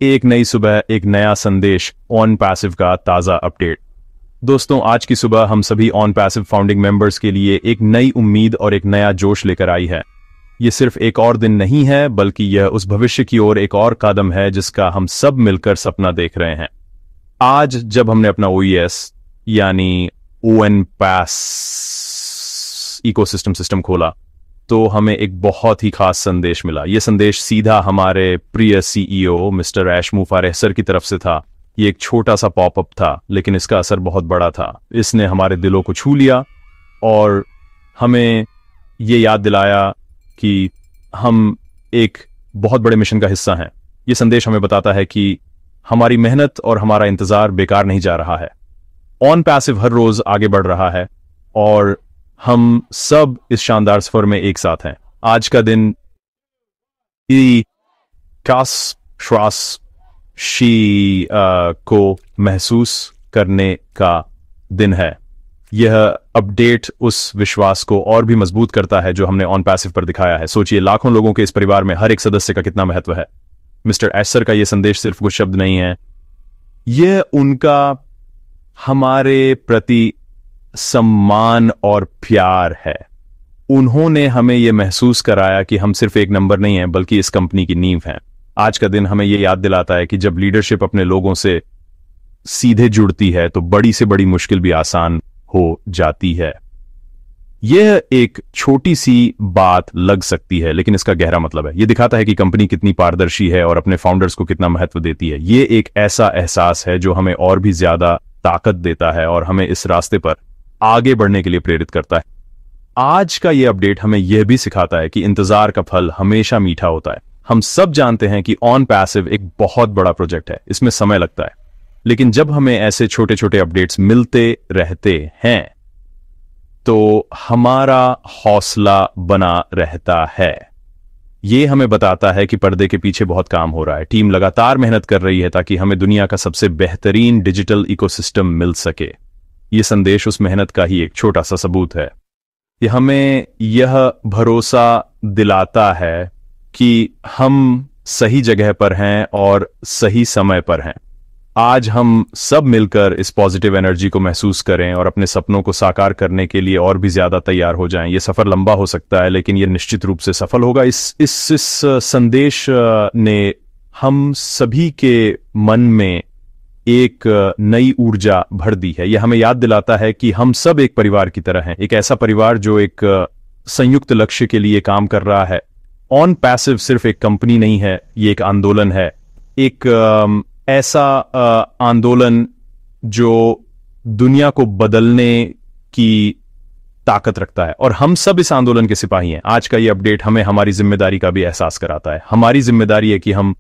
एक नई सुबह, एक नया संदेश, ऑन पैसिव का ताज़ा अपडेट। दोस्तों, आज की सुबह हम सभी ऑन पैसिव फाउंडिंग मेंबर्स के लिए एक नई उम्मीद और एक नया जोश लेकर आई है। ये सिर्फ एक और दिन नहीं है, बल्कि यह उस भविष्य की ओर एक और कदम है जिसका हम सब मिलकर सपना देख रहे हैं। आज जब हमने अपना OES यानी ON Pass इकोसिस्टम सिस्टम खोला, तो हमें एक बहुत ही खास संदेश मिला। यह संदेश सीधा हमारे प्रिय CEO मिस्टर ऐश मुफारेह सर की तरफ से था। ये एक छोटा सा पॉपअप था, लेकिन इसका असर बहुत बड़ा था। इसने हमारे दिलों को छू लिया और हमें ये याद दिलाया कि हम एक बहुत बड़े मिशन का हिस्सा हैं। ये संदेश हमें बताता है कि हमारी मेहनत और हमारा इंतजार बेकार नहीं जा रहा है। ऑन पैसिव हर रोज आगे बढ़ रहा है और हम सब इस शानदार सफर में एक साथ हैं। आज का दिन श्वास को महसूस करने का दिन है। यह अपडेट उस विश्वास को और भी मजबूत करता है जो हमने ऑन पैसिव पर दिखाया है। सोचिए, लाखों लोगों के इस परिवार में हर एक सदस्य का कितना महत्व है। मिस्टर ऐश सर का यह संदेश सिर्फ कुछ शब्द नहीं है, यह उनका हमारे प्रति सम्मान और प्यार है। उन्होंने हमें यह महसूस कराया कि हम सिर्फ एक नंबर नहीं हैं, बल्कि इस कंपनी की नींव हैं। आज का दिन हमें यह याद दिलाता है कि जब लीडरशिप अपने लोगों से सीधे जुड़ती है तो बड़ी से बड़ी मुश्किल भी आसान हो जाती है। यह एक छोटी सी बात लग सकती है, लेकिन इसका गहरा मतलब है। यह दिखाता है कि कंपनी कितनी पारदर्शी है और अपने फाउंडर्स को कितना महत्व देती है। यह एक ऐसा एहसास है जो हमें और भी ज्यादा ताकत देता है और हमें इस रास्ते पर आगे बढ़ने के लिए प्रेरित करता है। आज का यह अपडेट हमें यह भी सिखाता है कि इंतजार का फल हमेशा मीठा होता है। हम सब जानते हैं कि ऑन पैसिव एक बहुत बड़ा प्रोजेक्ट है, इसमें समय लगता है, लेकिन जब हमें ऐसे छोटे छोटे अपडेट्स मिलते रहते हैं तो हमारा हौसला बना रहता है। यह हमें बताता है कि पर्दे के पीछे बहुत काम हो रहा है। टीम लगातार मेहनत कर रही है ताकि हमें दुनिया का सबसे बेहतरीन डिजिटल इकोसिस्टम मिल सके। यह संदेश उस मेहनत का ही एक छोटा सा सबूत है। यह हमें यह भरोसा दिलाता है कि हम सही जगह पर हैं और सही समय पर हैं। आज हम सब मिलकर इस पॉजिटिव एनर्जी को महसूस करें और अपने सपनों को साकार करने के लिए और भी ज्यादा तैयार हो जाएं। ये सफर लंबा हो सकता है, लेकिन ये निश्चित रूप से सफल होगा। इस संदेश ने हम सभी के मन में एक नई ऊर्जा भर दी है। यह हमें याद दिलाता है कि हम सब एक परिवार की तरह हैं, एक ऐसा परिवार जो एक संयुक्त लक्ष्य के लिए काम कर रहा है। ऑन पैसिव सिर्फ एक कंपनी नहीं है, ये एक आंदोलन है। एक ऐसा आंदोलन जो दुनिया को बदलने की ताकत रखता है और हम सब इस आंदोलन के सिपाही हैं। आज का ये अपडेट हमें हमारी जिम्मेदारी का भी एहसास कराता है। हमारी जिम्मेदारी है कि हम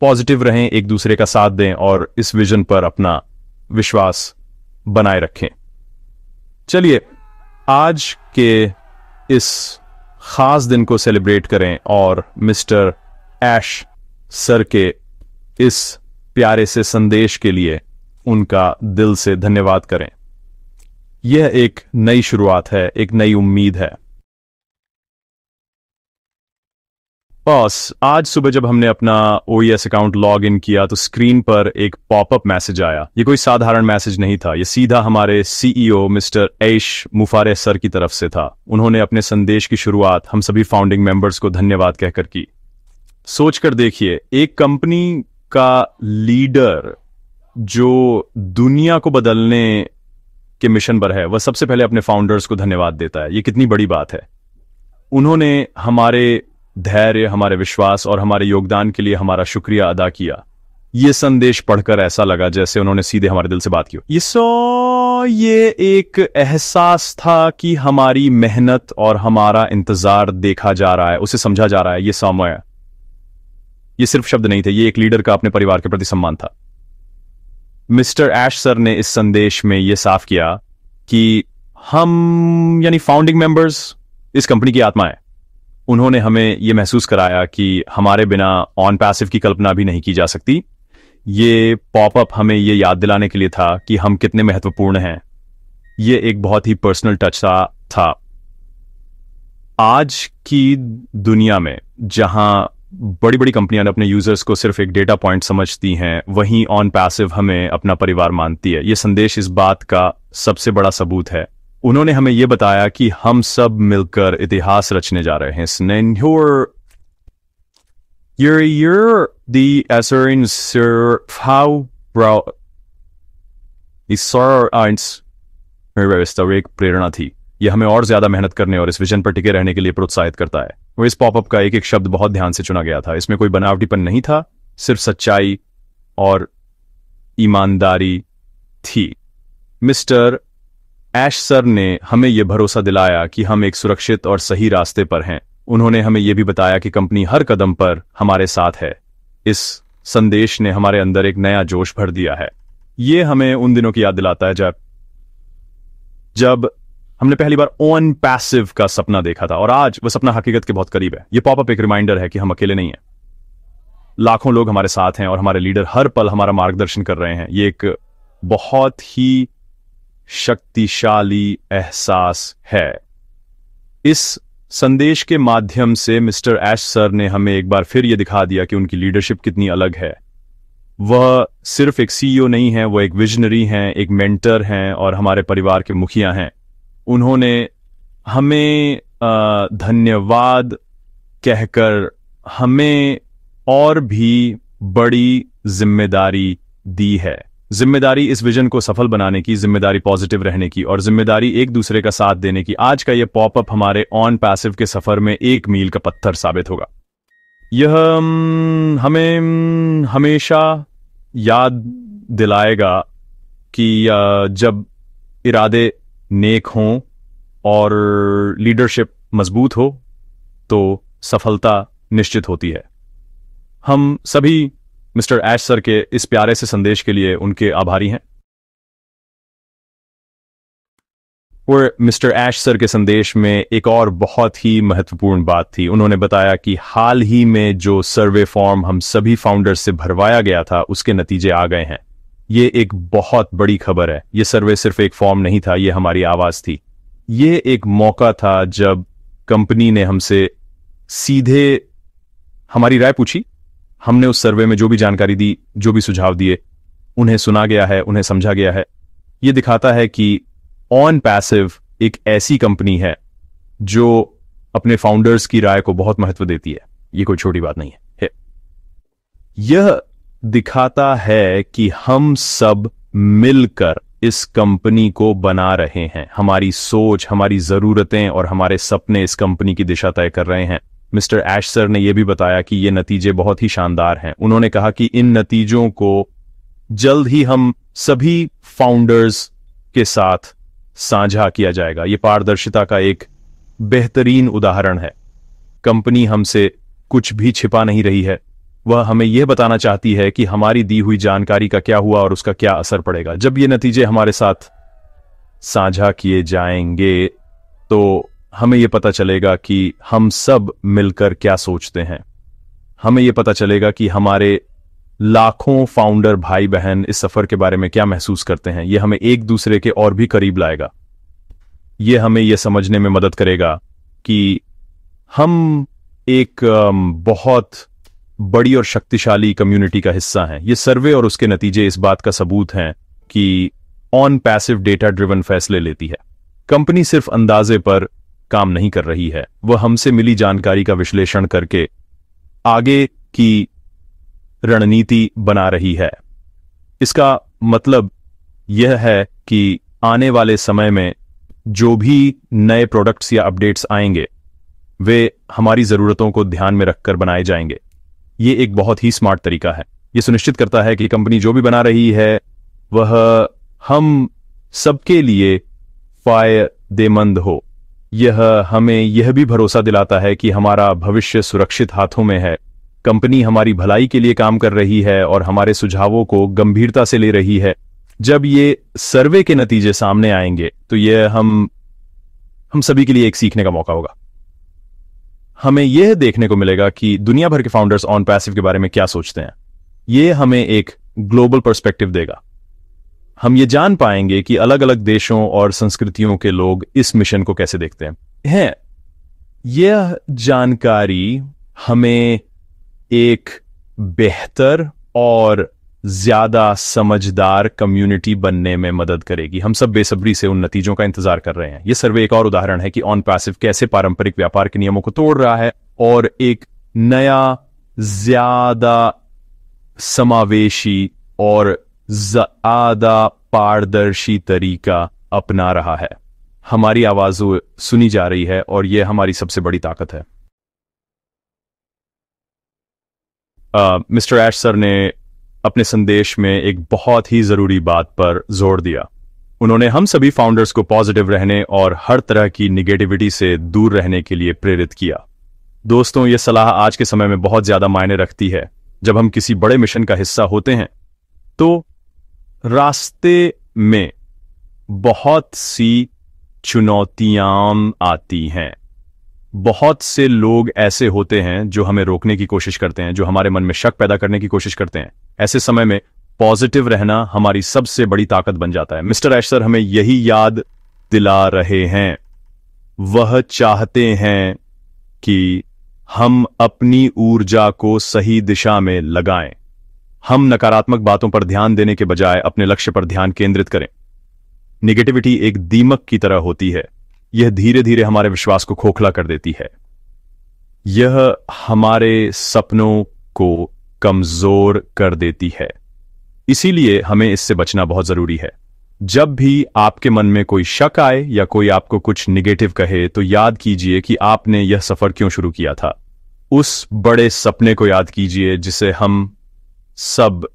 पॉजिटिव रहें, एक दूसरे का साथ दें और इस विजन पर अपना विश्वास बनाए रखें। चलिए, आज के इस खास दिन को सेलिब्रेट करें और मिस्टर ऐश सर के इस प्यारे से संदेश के लिए उनका दिल से धन्यवाद करें। यह एक नई शुरुआत है, एक नई उम्मीद है। बॉस, आज सुबह जब हमने अपना OES अकाउंट लॉग इन किया तो स्क्रीन पर एक पॉपअप मैसेज आया। यह कोई साधारण मैसेज नहीं था, यह सीधा हमारे CEO मिस्टर ऐश मुफारेह सर की तरफ से था। उन्होंने अपने संदेश की शुरुआत हम सभी फाउंडिंग मेंबर्स को धन्यवाद कहकर की। सोचकर देखिए, एक कंपनी का लीडर जो दुनिया को बदलने के मिशन पर है, वह सबसे पहले अपने फाउंडर्स को धन्यवाद देता है। यह कितनी बड़ी बात है। उन्होंने हमारे धैर्य, हमारे विश्वास और हमारे योगदान के लिए हमारा शुक्रिया अदा किया। यह संदेश पढ़कर ऐसा लगा जैसे उन्होंने सीधे हमारे दिल से बात की। ये एक एहसास था कि हमारी मेहनत और हमारा इंतजार देखा जा रहा है, उसे समझा जा रहा है। ये समय, ये सिर्फ शब्द नहीं थे, ये एक लीडर का अपने परिवार के प्रति सम्मान था। मिस्टर ऐश सर ने इस संदेश में यह साफ किया कि हम यानी फाउंडिंग मेंबर्स इस कंपनी की आत्मा है। उन्होंने हमें यह महसूस कराया कि हमारे बिना ऑन पैसिव की कल्पना भी नहीं की जा सकती। ये पॉपअप हमें यह याद दिलाने के लिए था कि हम कितने महत्वपूर्ण हैं। यह एक बहुत ही पर्सनल टच था। आज की दुनिया में जहां बड़ी बड़ी कंपनियां अपने यूजर्स को सिर्फ एक डेटा पॉइंट समझती हैं, वहीं ऑन पैसिव हमें अपना परिवार मानती है। ये संदेश इस बात का सबसे बड़ा सबूत है। उन्होंने हमें यह बताया कि हम सब मिलकर इतिहास रचने जा रहे हैं। एक प्रेरणा थी। यह हमें और ज्यादा मेहनत करने और इस विजन पर टिके रहने के लिए प्रोत्साहित करता है। और इस पॉपअप का एक एक शब्द बहुत ध्यान से चुना गया था। इसमें कोई बनावटीपन नहीं था, सिर्फ सच्चाई और ईमानदारी थी। मिस्टर ऐश सर ने हमें यह भरोसा दिलाया कि हम एक सुरक्षित और सही रास्ते पर हैं। उन्होंने हमें यह भी बताया कि कंपनी हर कदम पर हमारे साथ है। इस संदेश ने हमारे अंदर एक नया जोश भर दिया है। यह हमें उन दिनों की याद दिलाता है जब हमने पहली बार ऑन पैसिव का सपना देखा था, और आज वह सपना हकीकत के बहुत करीब है। यह पॉपअप एक रिमाइंडर है कि हम अकेले नहीं हैं। लाखों लोग हमारे साथ हैं और हमारे लीडर हर पल हमारा मार्गदर्शन कर रहे हैं। यह एक बहुत ही शक्तिशाली एहसास है। इस संदेश के माध्यम से मिस्टर ऐश सर ने हमें एक बार फिर यह दिखा दिया कि उनकी लीडरशिप कितनी अलग है। वह सिर्फ एक सीईओ नहीं है, वह एक विजनरी हैं, एक मेंटर हैं और हमारे परिवार के मुखिया हैं। उन्होंने हमें धन्यवाद कहकर हमें और भी बड़ी जिम्मेदारी दी है। जिम्मेदारी इस विजन को सफल बनाने की, जिम्मेदारी पॉजिटिव रहने की और जिम्मेदारी एक दूसरे का साथ देने की। आज का यह पॉपअप हमारे ऑन पैसिव के सफर में एक मील का पत्थर साबित होगा। यह हमें हमेशा याद दिलाएगा कि जब इरादे नेक हों और लीडरशिप मजबूत हो तो सफलता निश्चित होती है। हम सभी मिस्टर ऐश सर के इस प्यारे से संदेश के लिए उनके आभारी हैं। और मिस्टर ऐश सर के संदेश में एक और बहुत ही महत्वपूर्ण बात थी। उन्होंने बताया कि हाल ही में जो सर्वे फॉर्म हम सभी फाउंडर्स से भरवाया गया था, उसके नतीजे आ गए हैं। ये एक बहुत बड़ी खबर है। ये सर्वे सिर्फ एक फॉर्म नहीं था, ये हमारी आवाज थी। ये एक मौका था जब कंपनी ने हमसे सीधे हमारी राय पूछी। हमने उस सर्वे में जो भी जानकारी दी, जो भी सुझाव दिए, उन्हें सुना गया है, उन्हें समझा गया है। ये दिखाता है कि ऑन पैसिव एक ऐसी कंपनी है जो अपने फाउंडर्स की राय को बहुत महत्व देती है। ये कोई छोटी बात नहीं है। यह दिखाता है कि हम सब मिलकर इस कंपनी को बना रहे हैं। हमारी सोच, हमारी जरूरतें और हमारे सपने इस कंपनी की दिशा तय कर रहे हैं। मिस्टर ऐश सर ने यह भी बताया कि ये नतीजे बहुत ही शानदार हैं। उन्होंने कहा कि इन नतीजों को जल्द ही हम सभी फाउंडर्स के साथ साझा किया जाएगा। ये पारदर्शिता का एक बेहतरीन उदाहरण है। कंपनी हमसे कुछ भी छिपा नहीं रही है। वह हमें यह बताना चाहती है कि हमारी दी हुई जानकारी का क्या हुआ और उसका क्या असर पड़ेगा। जब ये नतीजे हमारे साथ साझा किए जाएंगे तो हमें यह पता चलेगा कि हम सब मिलकर क्या सोचते हैं। हमें यह पता चलेगा कि हमारे लाखों फाउंडर भाई बहन इस सफर के बारे में क्या महसूस करते हैं। यह हमें एक दूसरे के और भी करीब लाएगा। यह हमें यह समझने में मदद करेगा कि हम एक बहुत बड़ी और शक्तिशाली कम्युनिटी का हिस्सा हैं। ये सर्वे और उसके नतीजे इस बात का सबूत हैं कि ऑन पैसिव डेटा ड्रिवन फैसले लेती है। कंपनी सिर्फ अंदाजे पर काम नहीं कर रही है, वह हमसे मिली जानकारी का विश्लेषण करके आगे की रणनीति बना रही है। इसका मतलब यह है कि आने वाले समय में जो भी नए प्रोडक्ट्स या अपडेट्स आएंगे वे हमारी जरूरतों को ध्यान में रखकर बनाए जाएंगे। ये एक बहुत ही स्मार्ट तरीका है। यह सुनिश्चित करता है कि कंपनी जो भी बना रही है वह हम सबके लिए फायदेमंद हो। यह हमें यह भी भरोसा दिलाता है कि हमारा भविष्य सुरक्षित हाथों में है। कंपनी हमारी भलाई के लिए काम कर रही है और हमारे सुझावों को गंभीरता से ले रही है। जब ये सर्वे के नतीजे सामने आएंगे तो यह हम सभी के लिए एक सीखने का मौका होगा। हमें यह देखने को मिलेगा कि दुनिया भर के फाउंडर्स ऑन पैसिव के बारे में क्या सोचते हैं। यह हमें एक ग्लोबल पर्सपेक्टिव देगा। हम ये जान पाएंगे कि अलग अलग देशों और संस्कृतियों के लोग इस मिशन को कैसे देखते हैं। यह जानकारी हमें एक बेहतर और ज्यादा समझदार कम्युनिटी बनने में मदद करेगी। हम सब बेसब्री से उन नतीजों का इंतजार कर रहे हैं। यह सर्वे एक और उदाहरण है कि ऑन पैसिव कैसे पारंपरिक व्यापार के नियमों को तोड़ रहा है और एक नया, ज्यादा समावेशी और ज्यादा पारदर्शी तरीका अपना रहा है। हमारी आवाज सुनी जा रही है और यह हमारी सबसे बड़ी ताकत है। मिस्टर ऐश सर ने अपने संदेश में एक बहुत ही जरूरी बात पर जोर दिया। उन्होंने हम सभी फाउंडर्स को पॉजिटिव रहने और हर तरह की निगेटिविटी से दूर रहने के लिए प्रेरित किया। दोस्तों, यह सलाह आज के समय में बहुत ज्यादा मायने रखती है। जब हम किसी बड़े मिशन का हिस्सा होते हैं तो रास्ते में बहुत सी चुनौतियां आती हैं। बहुत से लोग ऐसे होते हैं जो हमें रोकने की कोशिश करते हैं, जो हमारे मन में शक पैदा करने की कोशिश करते हैं। ऐसे समय में पॉजिटिव रहना हमारी सबसे बड़ी ताकत बन जाता है। मिस्टर ऐश सर हमें यही याद दिला रहे हैं। वह चाहते हैं कि हम अपनी ऊर्जा को सही दिशा में लगाएं। हम नकारात्मक बातों पर ध्यान देने के बजाय अपने लक्ष्य पर ध्यान केंद्रित करें। निगेटिविटी एक दीमक की तरह होती है। यह धीरे धीरे हमारे विश्वास को खोखला कर देती है। यह हमारे सपनों को कमजोर कर देती है। इसीलिए हमें इससे बचना बहुत जरूरी है। जब भी आपके मन में कोई शक आए या कोई आपको कुछ निगेटिव कहे तो याद कीजिए कि आपने यह सफर क्यों शुरू किया था। उस बड़े सपने को याद कीजिए जिसे हम सब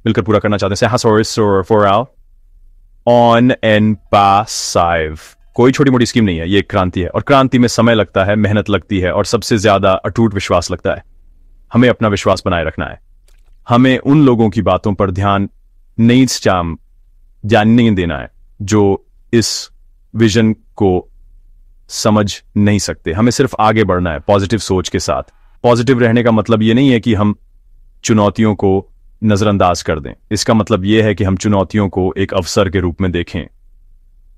मिलकर पूरा करना चाहते हैं। ऑन एंड पैसिव कोई छोटी मोटी स्कीम नहीं है, ये एक क्रांति है। और क्रांति में समय लगता है, मेहनत लगती है और सबसे ज्यादा अटूट विश्वास लगता है। हमें अपना विश्वास बनाए रखना है। हमें उन लोगों की बातों पर ध्यान नहीं देना है जो इस विजन को समझ नहीं सकते। हमें सिर्फ आगे बढ़ना है पॉजिटिव सोच के साथ। पॉजिटिव रहने का मतलब यह नहीं है कि हम चुनौतियों को नजरअंदाज कर दें। इसका मतलब यह है कि हम चुनौतियों को एक अवसर के रूप में देखें।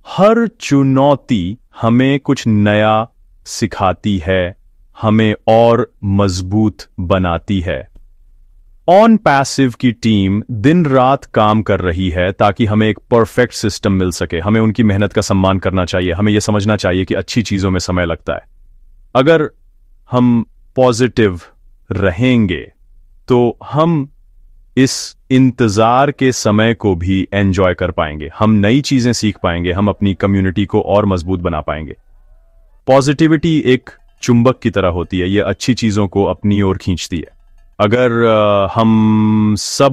हर चुनौती हमें कुछ नया सिखाती है, हमें और मजबूत बनाती है। ऑन पैसिव की टीम दिन रात काम कर रही है ताकि हमें एक परफेक्ट सिस्टम मिल सके। हमें उनकी मेहनत का सम्मान करना चाहिए। हमें यह समझना चाहिए कि अच्छी चीजों में समय लगता है। अगर हम पॉजिटिव रहेंगे तो हम इस इंतजार के समय को भी एंजॉय कर पाएंगे। हम नई चीजें सीख पाएंगे। हम अपनी कम्युनिटी को और मजबूत बना पाएंगे। पॉजिटिविटी एक चुंबक की तरह होती है। यह अच्छी चीजों को अपनी ओर खींचती है। अगर हम सब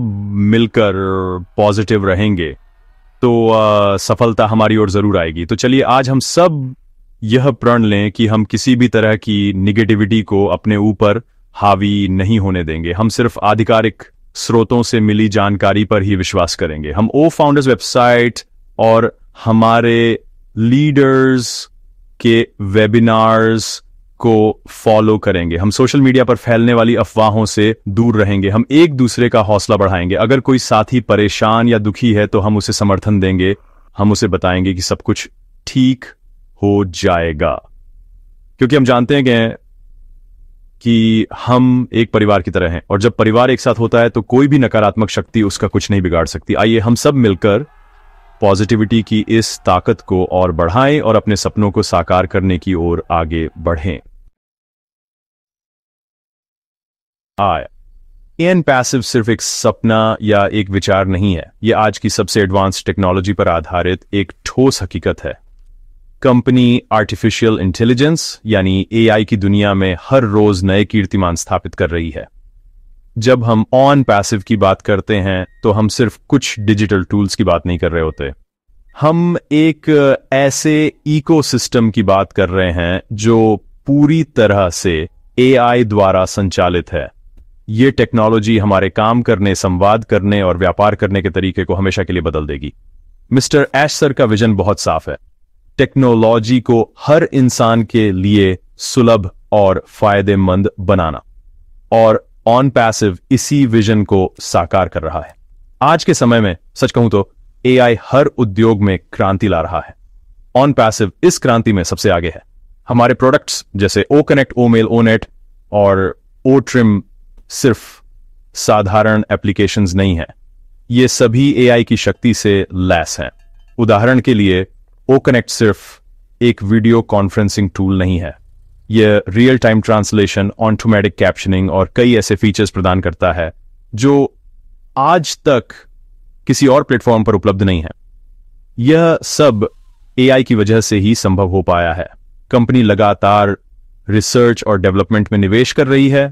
मिलकर पॉजिटिव रहेंगे तो सफलता हमारी ओर जरूर आएगी। तो चलिए आज हम सब यह प्रण लें कि हम किसी भी तरह की निगेटिविटी को अपने ऊपर हावी नहीं होने देंगे। हम सिर्फ आधिकारिक स्रोतों से मिली जानकारी पर ही विश्वास करेंगे। हम ओ फाउंडर्स वेबसाइट और हमारे लीडर्स के वेबिनार्स को फॉलो करेंगे। हम सोशल मीडिया पर फैलने वाली अफवाहों से दूर रहेंगे। हम एक दूसरे का हौसला बढ़ाएंगे। अगर कोई साथी परेशान या दुखी है तो हम उसे समर्थन देंगे। हम उसे बताएंगे कि सब कुछ ठीक हो जाएगा, क्योंकि हम जानते हैं कि हम एक परिवार की तरह हैं और जब परिवार एक साथ होता है तो कोई भी नकारात्मक शक्ति उसका कुछ नहीं बिगाड़ सकती। आइए हम सब मिलकर पॉजिटिविटी की इस ताकत को और बढ़ाएं और अपने सपनों को साकार करने की ओर आगे बढ़ें। ऑन पैसिव सिर्फ एक सपना या एक विचार नहीं है। यह आज की सबसे एडवांस टेक्नोलॉजी पर आधारित एक ठोस हकीकत है। कंपनी आर्टिफिशियल इंटेलिजेंस यानी एआई की दुनिया में हर रोज नए कीर्तिमान स्थापित कर रही है। जब हम ऑन पैसिव की बात करते हैं तो हम सिर्फ कुछ डिजिटल टूल्स की बात नहीं कर रहे होते। हम एक ऐसे इकोसिस्टम की बात कर रहे हैं जो पूरी तरह से एआई द्वारा संचालित है। यह टेक्नोलॉजी हमारे काम करने, संवाद करने और व्यापार करने के तरीके को हमेशा के लिए बदल देगी। मिस्टर ऐश सर का विजन बहुत साफ है। टेक्नोलॉजी को हर इंसान के लिए सुलभ और फायदेमंद बनाना, और ऑन पैसिव इसी विजन को साकार कर रहा है। आज के समय में सच कहूं तो एआई हर उद्योग में क्रांति ला रहा है। ऑन पैसिव इस क्रांति में सबसे आगे है। हमारे प्रोडक्ट्स जैसे ओ कनेक्ट, ओ मेल, ओ नेट और ओ ट्रिम सिर्फ साधारण एप्लीकेशंस नहीं हैं, ये सभी एआई की शक्ति से लैस हैं। उदाहरण के लिए ओ कनेक्ट सिर्फ एक वीडियो कॉन्फ्रेंसिंग टूल नहीं है, यह real time translation, automatic captioning और कई ऐसे फीचर्स प्रदान करता है जो आज तक किसी और प्लेटफॉर्म पर उपलब्ध नहीं है। यह सब एआई की वजह से ही संभव हो पाया है। कंपनी लगातार रिसर्च और डेवलपमेंट में निवेश कर रही है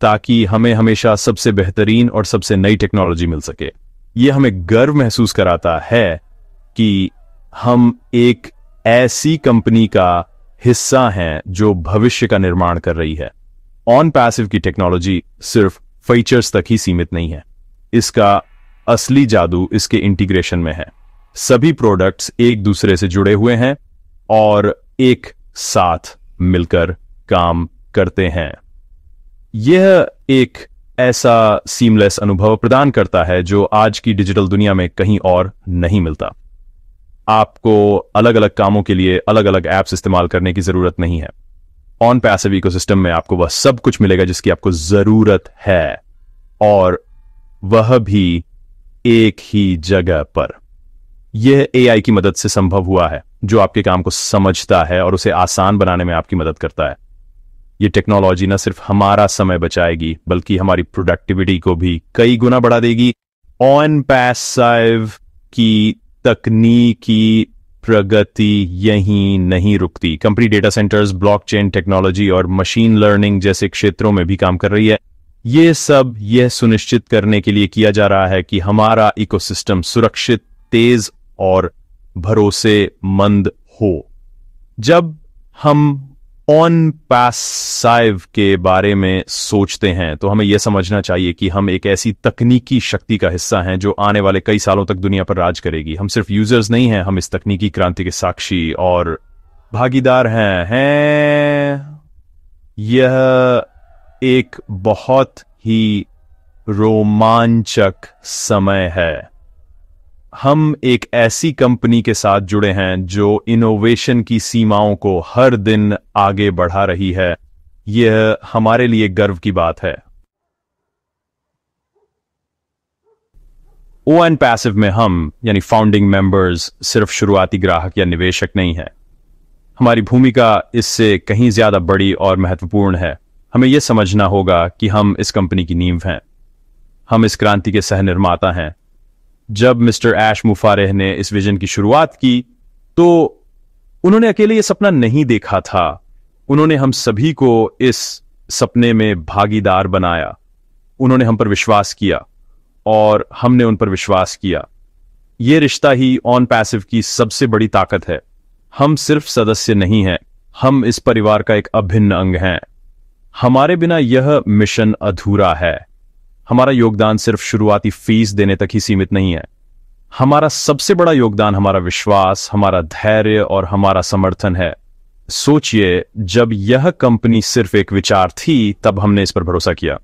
ताकि हमें हमेशा सबसे बेहतरीन और सबसे नई टेक्नोलॉजी मिल सके। यह हमें गर्व महसूस कराता है कि हम एक ऐसी कंपनी का हिस्सा हैं जो भविष्य का निर्माण कर रही है। ऑन पैसिव की टेक्नोलॉजी सिर्फ फीचर्स तक ही सीमित नहीं है, इसका असली जादू इसके इंटीग्रेशन में है। सभी प्रोडक्ट्स एक दूसरे से जुड़े हुए हैं और एक साथ मिलकर काम करते हैं। यह एक ऐसा सीमलेस अनुभव प्रदान करता है जो आज की डिजिटल दुनिया में कहीं और नहीं मिलता। आपको अलग अलग कामों के लिए अलग अलग ऐप्स इस्तेमाल करने की जरूरत नहीं है। ऑन पैसिव इकोसिस्टम में आपको वह सब कुछ मिलेगा जिसकी आपको जरूरत है, और वह भी एक ही जगह पर। यह एआई की मदद से संभव हुआ है, जो आपके काम को समझता है और उसे आसान बनाने में आपकी मदद करता है। यह टेक्नोलॉजी न सिर्फ हमारा समय बचाएगी बल्कि हमारी प्रोडक्टिविटी को भी कई गुना बढ़ा देगी। ऑन पैसिव की तकनीकी प्रगति यहीं नहीं रुकती। Company data centres, blockchain technology और मशीन लर्निंग जैसे क्षेत्रों में भी काम कर रही है। यह सब यह सुनिश्चित करने के लिए किया जा रहा है कि हमारा इकोसिस्टम सुरक्षित, तेज और भरोसेमंद हो। जब हम ऑन पैसिव के बारे में सोचते हैं तो हमें यह समझना चाहिए कि हम एक ऐसी तकनीकी शक्ति का हिस्सा हैं जो आने वाले कई सालों तक दुनिया पर राज करेगी। हम सिर्फ यूजर्स नहीं हैं, हम इस तकनीकी क्रांति के साक्षी और भागीदार हैं। यह एक बहुत ही रोमांचक समय है। हम एक ऐसी कंपनी के साथ जुड़े हैं जो इनोवेशन की सीमाओं को हर दिन आगे बढ़ा रही है। यह हमारे लिए गर्व की बात है। ओएन पैसिव में हम यानी फाउंडिंग मेंबर्स सिर्फ शुरुआती ग्राहक या निवेशक नहीं है। हमारी भूमिका इससे कहीं ज्यादा बड़ी और महत्वपूर्ण है। हमें यह समझना होगा कि हम इस कंपनी की नींव हैं, हम इस क्रांति के सह निर्माता हैं। जब मिस्टर ऐश मुफारेह ने इस विजन की शुरुआत की तो उन्होंने अकेले यह सपना नहीं देखा था, उन्होंने हम सभी को इस सपने में भागीदार बनाया। उन्होंने हम पर विश्वास किया और हमने उन पर विश्वास किया। यह रिश्ता ही ऑन पैसिव की सबसे बड़ी ताकत है। हम सिर्फ सदस्य नहीं हैं, हम इस परिवार का एक अभिन्न अंग हैं। हमारे बिना यह मिशन अधूरा है। हमारा योगदान सिर्फ शुरुआती फीस देने तक ही सीमित नहीं है। हमारा सबसे बड़ा योगदान हमारा विश्वास, हमारा धैर्य और हमारा समर्थन है। सोचिए, जब यह कंपनी सिर्फ एक विचार थी तब हमने इस पर भरोसा किया।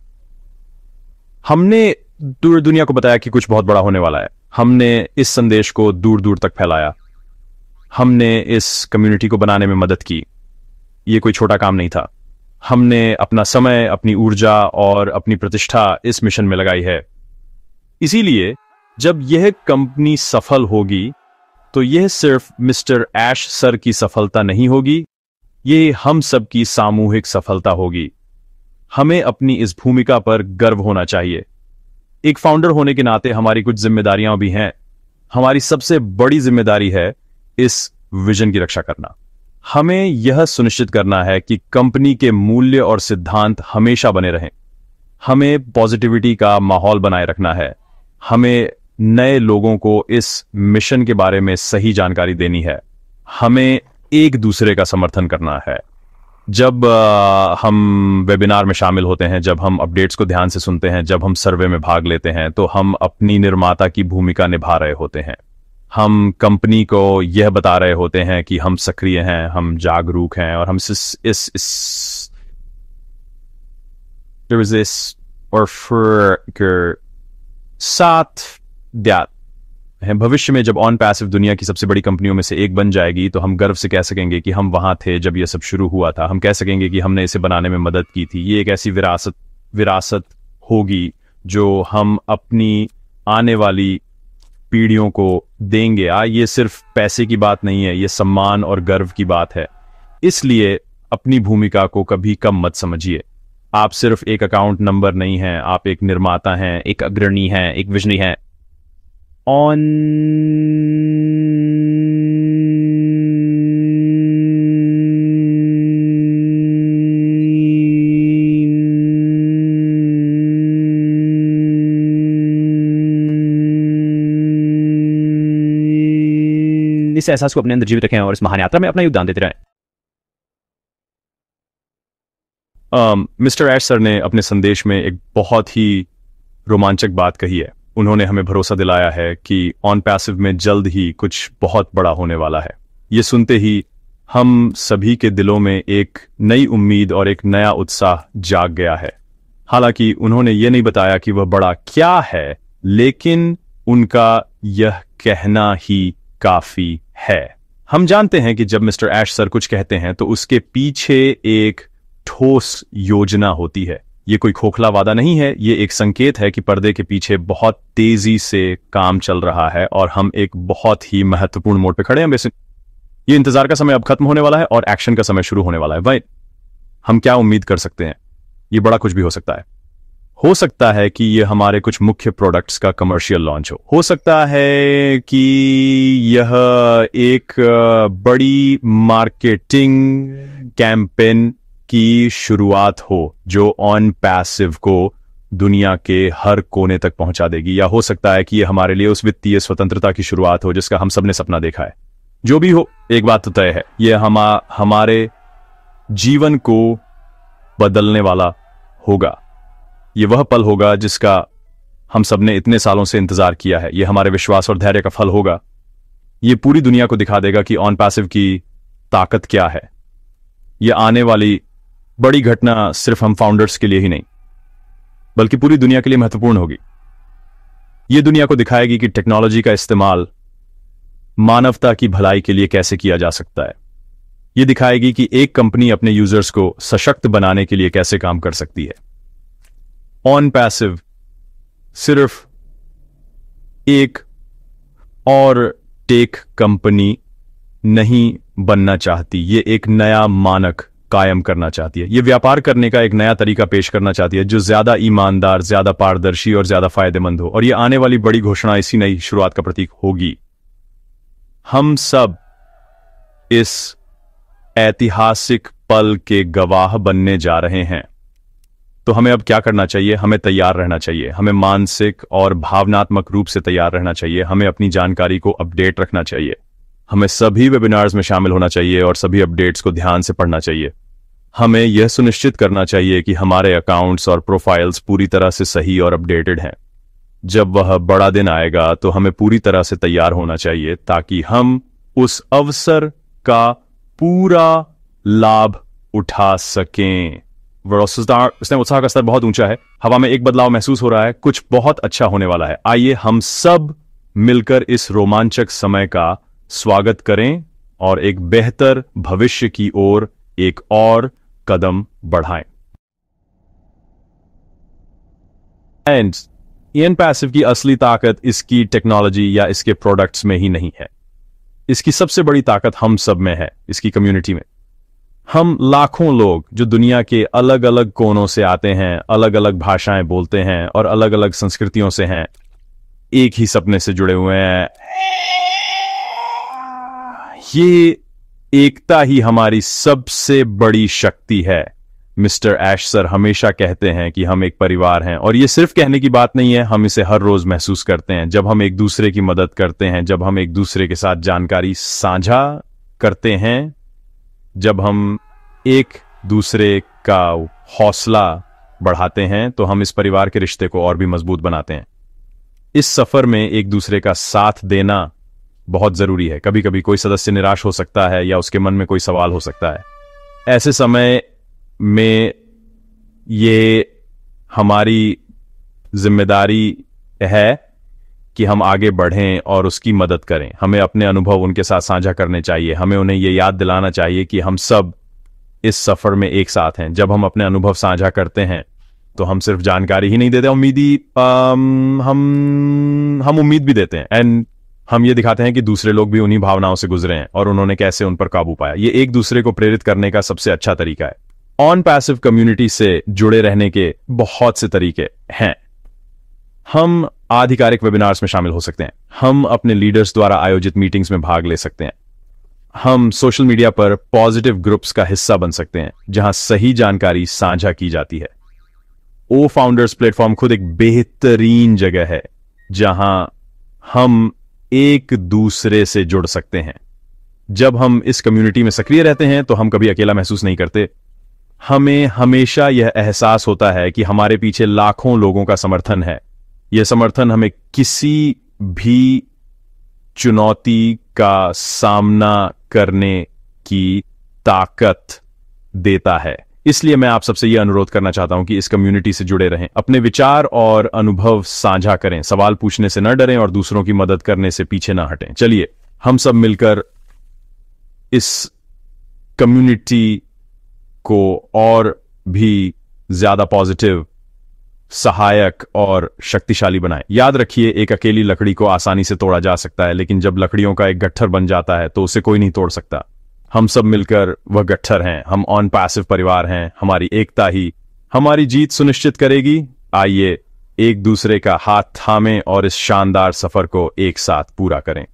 हमने दूर दुनिया को बताया कि कुछ बहुत बड़ा होने वाला है। हमने इस संदेश को दूर दूर तक फैलाया। हमने इस कम्युनिटी को बनाने में मदद की। यह कोई छोटा काम नहीं था। हमने अपना समय, अपनी ऊर्जा और अपनी प्रतिष्ठा इस मिशन में लगाई है। इसीलिए जब यह कंपनी सफल होगी तो यह सिर्फ मिस्टर ऐश सर की सफलता नहीं होगी, यह हम सब की सामूहिक सफलता होगी। हमें अपनी इस भूमिका पर गर्व होना चाहिए। एक फाउंडर होने के नाते हमारी कुछ जिम्मेदारियां भी हैं। हमारी सबसे बड़ी जिम्मेदारी है इस विजन की रक्षा करना। हमें यह सुनिश्चित करना है कि कंपनी के मूल्य और सिद्धांत हमेशा बने रहें। हमें पॉजिटिविटी का माहौल बनाए रखना है। हमें नए लोगों को इस मिशन के बारे में सही जानकारी देनी है। हमें एक दूसरे का समर्थन करना है। जब हम वेबिनार में शामिल होते हैं, जब हम अपडेट्स को ध्यान से सुनते हैं, जब हम सर्वे में भाग लेते हैं, तो हम अपनी निर्माता की भूमिका निभा रहे होते हैं। हम कंपनी को यह बता रहे होते हैं कि हम सक्रिय हैं, हम जागरूक हैं और हम इस साथ हैं। भविष्य में जब ऑन पैसिव दुनिया की सबसे बड़ी कंपनियों में से एक बन जाएगी तो हम गर्व से कह सकेंगे कि हम वहां थे जब यह सब शुरू हुआ था। हम कह सकेंगे कि हमने इसे बनाने में मदद की थी। ये एक ऐसी विरासत होगी जो हम अपनी आने वाली पीढ़ियों को देंगे। ये सिर्फ पैसे की बात नहीं है, ये सम्मान और गर्व की बात है। इसलिए अपनी भूमिका को कभी कम मत समझिए। आप सिर्फ एक अकाउंट नंबर नहीं हैं, आप एक निर्माता हैं, एक अग्रणी हैं, एक विजनरी हैं। ऑन इस एहसास को अपने अंदर जीवित रखें और इस महान यात्रा में अपना योगदान देते रहें। मिस्टर ऐश सर ने अपने संदेश में एक बहुत ही रोमांचक बात कही है। उन्होंने हमें भरोसा दिलाया है कि ऑन पैसिव में जल्द ही कुछ बहुत बड़ा होने वाला है। ये सुनते ही हम सभी के दिलों में एक नई उम्मीद और एक नया उत्साह जाग गया है। हालांकि उन्होंने ये नहीं बताया कि वह बड़ा क्या है, लेकिन उनका यह कहना ही काफी है। हम जानते हैं कि जब मिस्टर ऐश सर कुछ कहते हैं तो उसके पीछे एक ठोस योजना होती है। ये कोई खोखला वादा नहीं है, ये एक संकेत है कि पर्दे के पीछे बहुत तेजी से काम चल रहा है और हम एक बहुत ही महत्वपूर्ण मोड़ पे खड़े हैं। वैसे ये इंतजार का समय अब खत्म होने वाला है और एक्शन का समय शुरू होने वाला है। भाई, हम क्या उम्मीद कर सकते हैं? ये बड़ा कुछ भी हो सकता है। हो सकता है कि ये हमारे कुछ मुख्य प्रोडक्ट्स का कमर्शियल लॉन्च हो सकता है कि यह एक बड़ी मार्केटिंग कैंपेन की शुरुआत हो जो ऑन पैसिव को दुनिया के हर कोने तक पहुंचा देगी, या हो सकता है कि यह हमारे लिए उस वित्तीय स्वतंत्रता की शुरुआत हो जिसका हम सबने सपना देखा है। जो भी हो, एक बात तो तय है, यह हमारे जीवन को बदलने वाला होगा। ये वह पल होगा जिसका हम सबने इतने सालों से इंतजार किया है। यह हमारे विश्वास और धैर्य का फल होगा। यह पूरी दुनिया को दिखा देगा कि ऑन पैसिव की ताकत क्या है। यह आने वाली बड़ी घटना सिर्फ हम फाउंडर्स के लिए ही नहीं, बल्कि पूरी दुनिया के लिए महत्वपूर्ण होगी। यह दुनिया को दिखाएगी कि टेक्नोलॉजी का इस्तेमाल मानवता की भलाई के लिए कैसे किया जा सकता है। यह दिखाएगी कि एक कंपनी अपने यूजर्स को सशक्त बनाने के लिए कैसे काम कर सकती है। ऑन पैसिव सिर्फ एक और टेक कंपनी नहीं बनना चाहती, ये एक नया मानक कायम करना चाहती है। ये व्यापार करने का एक नया तरीका पेश करना चाहती है जो ज्यादा ईमानदार, ज्यादा पारदर्शी और ज्यादा फायदेमंद हो। और ये आने वाली बड़ी घोषणा इसी नई शुरुआत का प्रतीक होगी। हम सब इस ऐतिहासिक पल के गवाह बनने जा रहे हैं। तो हमें अब क्या करना चाहिए? हमें तैयार रहना चाहिए। हमें मानसिक और भावनात्मक रूप से तैयार रहना चाहिए। हमें अपनी जानकारी को अपडेट रखना चाहिए। हमें सभी वेबिनार्स में शामिल होना चाहिए और सभी अपडेट्स को ध्यान से पढ़ना चाहिए। हमें यह सुनिश्चित करना चाहिए कि हमारे अकाउंट्स और प्रोफाइल्स पूरी तरह से सही और अपडेटेड हैं। जब वह बड़ा दिन आएगा तो हमें पूरी तरह से तैयार होना चाहिए ताकि हम उस अवसर का पूरा लाभ उठा सकें। उसने उत्साह का स्तर बहुत ऊंचा है। हवा में एक बदलाव महसूस हो रहा है। कुछ बहुत अच्छा होने वाला है। आइए हम सब मिलकर इस रोमांचक समय का स्वागत करें और एक बेहतर भविष्य की ओर एक और कदम बढ़ाएं। एंड ऑन पैसिव की असली ताकत इसकी टेक्नोलॉजी या इसके प्रोडक्ट्स में ही नहीं है। इसकी सबसे बड़ी ताकत हम सब में है, इसकी कम्युनिटी में। हम लाखों लोग जो दुनिया के अलग अलग कोनों से आते हैं, अलग अलग भाषाएं बोलते हैं और अलग अलग संस्कृतियों से हैं, एक ही सपने से जुड़े हुए हैं। ये एकता ही हमारी सबसे बड़ी शक्ति है। मिस्टर ऐश सर हमेशा कहते हैं कि हम एक परिवार हैं, और ये सिर्फ कहने की बात नहीं है, हम इसे हर रोज महसूस करते हैं जब हम एक दूसरे की मदद करते हैं, जब हम एक दूसरे के साथ जानकारी साझा करते हैं, जब हम एक दूसरे का हौसला बढ़ाते हैं, तो हम इस परिवार के रिश्ते को और भी मजबूत बनाते हैं। इस सफर में एक दूसरे का साथ देना बहुत जरूरी है। कभी कभी कोई सदस्य निराश हो सकता है या उसके मन में कोई सवाल हो सकता है। ऐसे समय में ये हमारी जिम्मेदारी है कि हम आगे बढ़ें और उसकी मदद करें। हमें अपने अनुभव उनके साथ साझा करने चाहिए। हमें उन्हें ये याद दिलाना चाहिए कि हम सब इस सफर में एक साथ हैं। जब हम अपने अनुभव साझा करते हैं तो हम सिर्फ जानकारी ही नहीं देते, हम उम्मीद भी देते हैं, एंड हम ये दिखाते हैं कि दूसरे लोग भी उन्हीं भावनाओं से गुजरे हैं और उन्होंने कैसे उन पर काबू पाया। ये एक दूसरे को प्रेरित करने का सबसे अच्छा तरीका है। ऑन पैसिव कम्युनिटी से जुड़े रहने के बहुत से तरीके हैं। हम आधिकारिक वेबिनार्स में शामिल हो सकते हैं, हम अपने लीडर्स द्वारा आयोजित मीटिंग्स में भाग ले सकते हैं, हम सोशल मीडिया पर पॉजिटिव ग्रुप्स का हिस्सा बन सकते हैं जहां सही जानकारी साझा की जाती है। ओ फाउंडर्स प्लेटफॉर्म खुद एक बेहतरीन जगह है जहां हम एक दूसरे से जुड़ सकते हैं। जब हम इस कम्युनिटी में सक्रिय रहते हैं तो हम कभी अकेला महसूस नहीं करते। हमें हमेशा यह एहसास होता है कि हमारे पीछे लाखों लोगों का समर्थन है। यह समर्थन हमें किसी भी चुनौती का सामना करने की ताकत देता है। इसलिए मैं आप सबसे यह अनुरोध करना चाहता हूं कि इस कम्युनिटी से जुड़े रहें, अपने विचार और अनुभव साझा करें, सवाल पूछने से न डरें और दूसरों की मदद करने से पीछे न हटें। चलिए हम सब मिलकर इस कम्युनिटी को और भी ज्यादा पॉजिटिव, सहायक और शक्तिशाली बनाएं। याद रखिए, एक अकेली लकड़ी को आसानी से तोड़ा जा सकता है, लेकिन जब लकड़ियों का एक गट्ठर बन जाता है तो उसे कोई नहीं तोड़ सकता। हम सब मिलकर वह गट्ठर हैं। हम ऑन पैसिव परिवार हैं। हमारी एकता ही हमारी जीत सुनिश्चित करेगी। आइए एक दूसरे का हाथ थामें और इस शानदार सफर को एक साथ पूरा करें।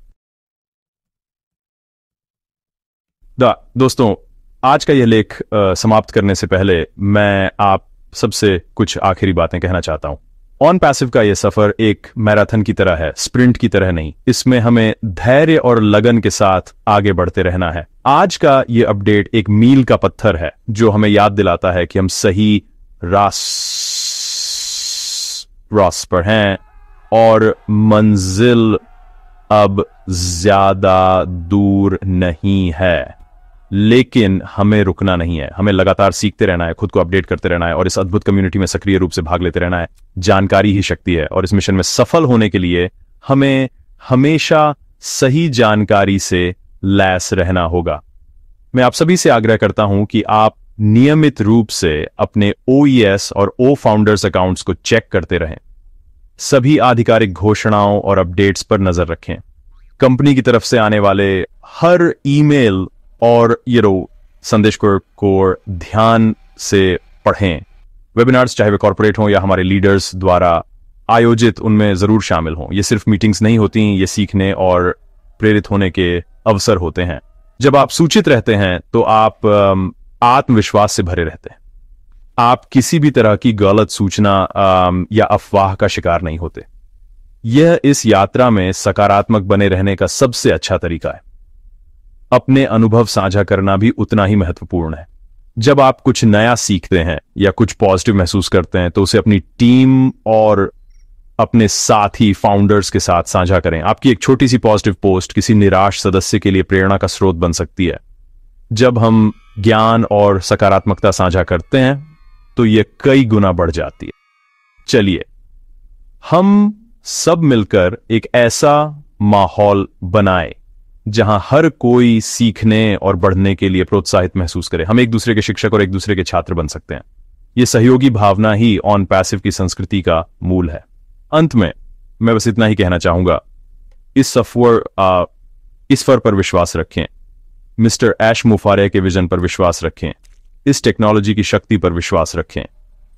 दोस्तों, आज का यह लेख समाप्त करने से पहले मैं आप सबसे कुछ आखिरी बातें कहना चाहता हूं। ऑन पैसिव का यह सफर एक मैराथन की तरह है, स्प्रिंट की तरह नहीं। इसमें हमें धैर्य और लगन के साथ आगे बढ़ते रहना है। आज का यह अपडेट एक मील का पत्थर है जो हमें याद दिलाता है कि हम सही रास्ते पर हैं और मंजिल अब ज्यादा दूर नहीं है। लेकिन हमें रुकना नहीं है, हमें लगातार सीखते रहना है, खुद को अपडेट करते रहना है और इस अद्भुत कम्युनिटी में सक्रिय रूप से भाग लेते रहना है। जानकारी ही शक्ति है और इस मिशन में सफल होने के लिए हमें हमेशा सही जानकारी से लैस रहना होगा। मैं आप सभी से आग्रह करता हूं कि आप नियमित रूप से अपने OES और O फाउंडर्स अकाउंट्स को चेक करते रहें। सभी आधिकारिक घोषणाओं और अपडेट्स पर नजर रखें। कंपनी की तरफ से आने वाले हर ईमेल और संदेश को ध्यान से पढ़ें। वेबिनार्स चाहे वे कॉर्पोरेट हों या हमारे लीडर्स द्वारा आयोजित, उनमें जरूर शामिल हों। ये सिर्फ मीटिंग्स नहीं होती, ये सीखने और प्रेरित होने के अवसर होते हैं। जब आप सूचित रहते हैं तो आप आत्मविश्वास से भरे रहते हैं। आप किसी भी तरह की गलत सूचना या अफवाह का शिकार नहीं होते। यह इस यात्रा में सकारात्मक बने रहने का सबसे अच्छा तरीका है। अपने अनुभव साझा करना भी उतना ही महत्वपूर्ण है। जब आप कुछ नया सीखते हैं या कुछ पॉजिटिव महसूस करते हैं तो उसे अपनी टीम और अपने साथी फाउंडर्स के साथ साझा करें। आपकी एक छोटी सी पॉजिटिव पोस्ट किसी निराश सदस्य के लिए प्रेरणा का स्रोत बन सकती है। जब हम ज्ञान और सकारात्मकता साझा करते हैं तो यह कई गुना बढ़ जाती है। चलिए हम सब मिलकर एक ऐसा माहौल बनाएं जहां हर कोई सीखने और बढ़ने के लिए प्रोत्साहित महसूस करे। हम एक दूसरे के शिक्षक और एक दूसरे के छात्र बन सकते हैं। यह सहयोगी भावना ही ऑन पैसिव की संस्कृति का मूल है। अंत में मैं बस इतना ही कहना चाहूंगा, इस सफर पर विश्वास रखें, मिस्टर ऐश मुफारे के विजन पर विश्वास रखें, इस टेक्नोलॉजी की शक्ति पर विश्वास रखें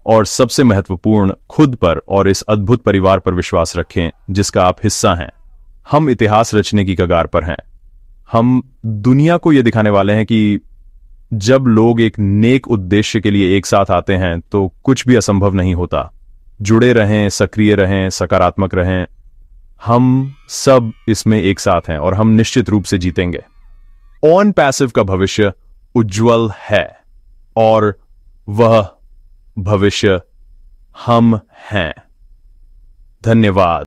और सबसे महत्वपूर्ण खुद पर और इस अद्भुत परिवार पर विश्वास रखें जिसका आप हिस्सा हैं। हम इतिहास रचने की कगार पर हैं। हम दुनिया को यह दिखाने वाले हैं कि जब लोग एक नेक उद्देश्य के लिए एक साथ आते हैं तो कुछ भी असंभव नहीं होता। जुड़े रहें, सक्रिय रहें, सकारात्मक रहें। हम सब इसमें एक साथ हैं और हम निश्चित रूप से जीतेंगे। ऑन पैसिव का भविष्य उज्जवल है और वह भविष्य हम हैं। धन्यवाद।